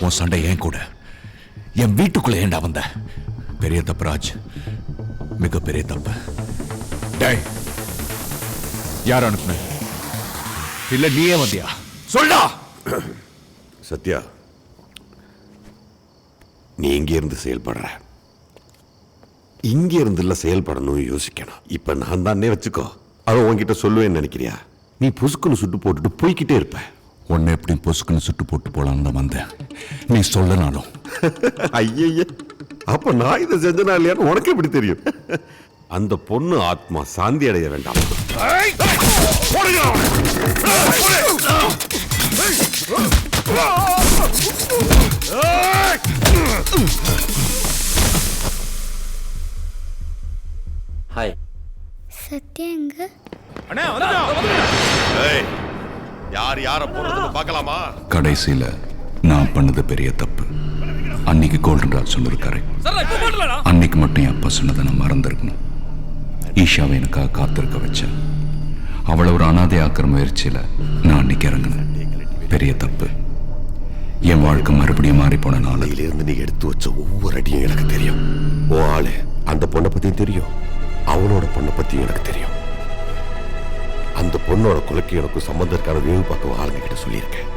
உன் சண்டை ஏன் கூட என் வீட்டுக்குள்ள ஏண்டா வந்த? பெரிய தப்பு ராஜ், மிகப்பெரிய தப்பு. டேய், யார் அனுப்புன? இல்ல நீயே வந்தியா? சொல்லா. சத்யா, நீ இங்க இருந்து செயல்படுற, இங்க இருந்து செயல்படணும் யோசிக்கணும். இப்ப நான் தானே வச்சுக்கோ, அதை உன்கிட்ட சொல்லுவேன்னு நினைக்கிறியா? நீ பொசுக்குன்னு சுட்டு போட்டுட்டு போய்கிட்டே இருப்ப. உன்னை எப்படி பொசுக்குன்னு சுட்டு போட்டு போலான்னு தான் வந்தேன். நீ சொல்லனாலும். ஐய, அப்ப நான் இதை செஞ்சனா இல்லையான்னு உனக்கு எப்படி தெரியும்? அந்த பொண்ணு ஆத்மா சாந்தி அடைய வேண்டாம். ஹாய். சத்யா எங்க? யார் யார போறதுன்னு பார்க்கலாமா? கடைசியில நான் பண்ணது பெரிய தப்பு. அன்னைக்கு கோல்டன் ராஜ் சொன்னது கரெக்ட். அன்னைக்கு மட்டும் என் அப்பா சொன்னதை நான் மறந்துருக்கணும். ஈஷாவை எனக்காக காத்திருக்க வச்சேன். அவளை ஒரு அனாதை ஆக்கிற முயற்சியில நான் அன்னைக்கு இறங்கினேன். பெரிய தப்பு. என் வாழ்க்கை மறுபடியும் மாறி போன நாளையிலிருந்து நீ எடுத்து வச்ச ஒவ்வொரு அடியும் எனக்கு தெரியும். ஓ ஆளு அந்த பொண்ணை பத்தியும் தெரியும், அவளோட பொண்ணை பத்தியும் எனக்கு தெரியும். அந்த பொண்ணோட கொலைக்கு எனக்கு சம்பந்தம் இருக்கான வேவு பார்க்க ஆளுங்க கிட்ட சொல்லியிருக்கேன்,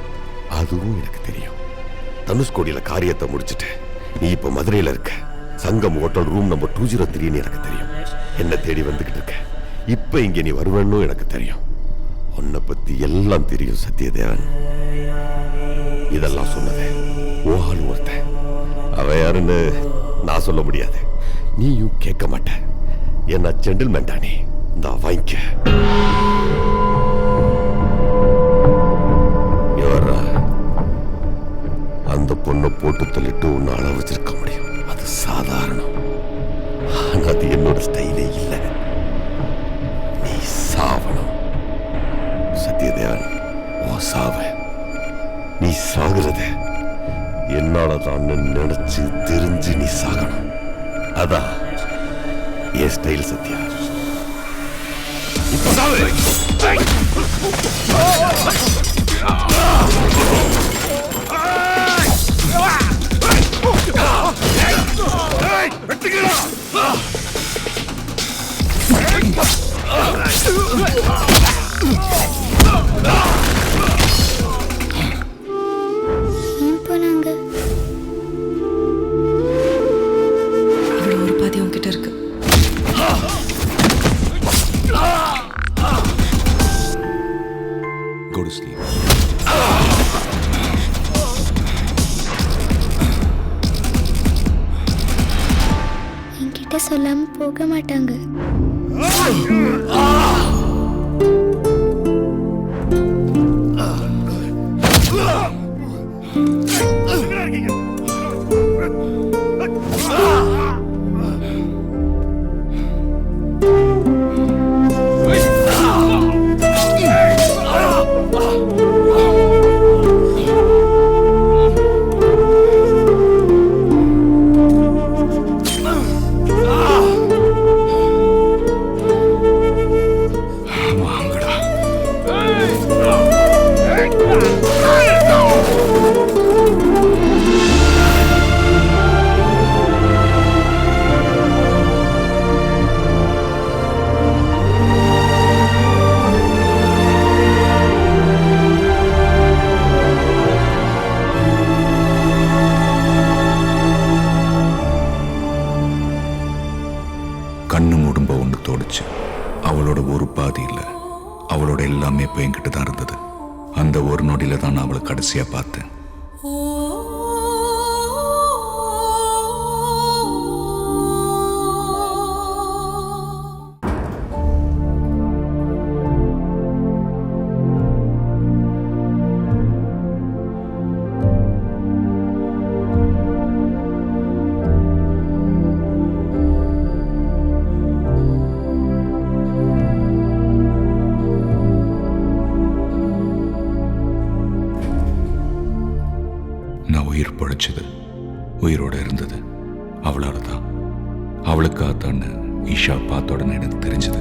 அதுவும் எனக்கு தெரியும். தனுஷ்கோடியில காரியத்தை முடிச்சுட்டு நீ இப்ப மதுரையில இருக்க. சங்கம் ஹோட்டல் ரூம் நம்பர் 203 எனக்கு தெரியும். என்ன தேடி வந்துகிட்டு இருக்க. இப்ப இங்க நீ வருவேன்னு எனக்கு தெரியும். உன்னை பத்தி எல்லாம் தெரியும் சத்யதேவன். இதெல்லாம் சொன்னது ஓ ஆளு ஒருத்தன். அவ யாருன்னு நான் சொல்ல முடியாது, நீயும் கேட்க மாட்ட. என்ன ஜென்டில்மேன் தானே, இந்த வாங்கிக்க. அந்த பொண்ணை போட்டு தள்ளிட்டு உன்னை அள வச்சிருக்க முடியும், அது சாதாரணம். ஆனா அது என்னோட ஸ்டைலே இல்லை. நீ சாவணும் சத்யதேவன். ஓ சாவ, நீ சாகுறத என்னாலதான் நினைச்சு தெரிஞ்சு நீ சாகணும். அதான் என் ஸ்டைல் சத்யா. இப்ப சாவு. போனாங்க. அவ்வளவு ஒரு பாதி உன்கிட்ட இருக்கு. Go to sleep. என்கிட்ட சொல்லாம போக மாட்டாங்க. கண்ணு மூடும்ப ஒன்று தோடுச்சு. அவளோட ஒரு பாதி இல்லை, அவளோட எல்லாமே இப்போ என்கிட்ட தான் இருந்தது. அந்த ஒரு நொடியில தான் நான் அவளை கடைசியா பார்த்தேன். நான் உயிர் பழைச்சது, உயிரோட இருந்தது அவளால தான். அவளுக்காகத்தான்னு ஈஷா பார்த்த உடனே எனக்கு தெரிஞ்சது.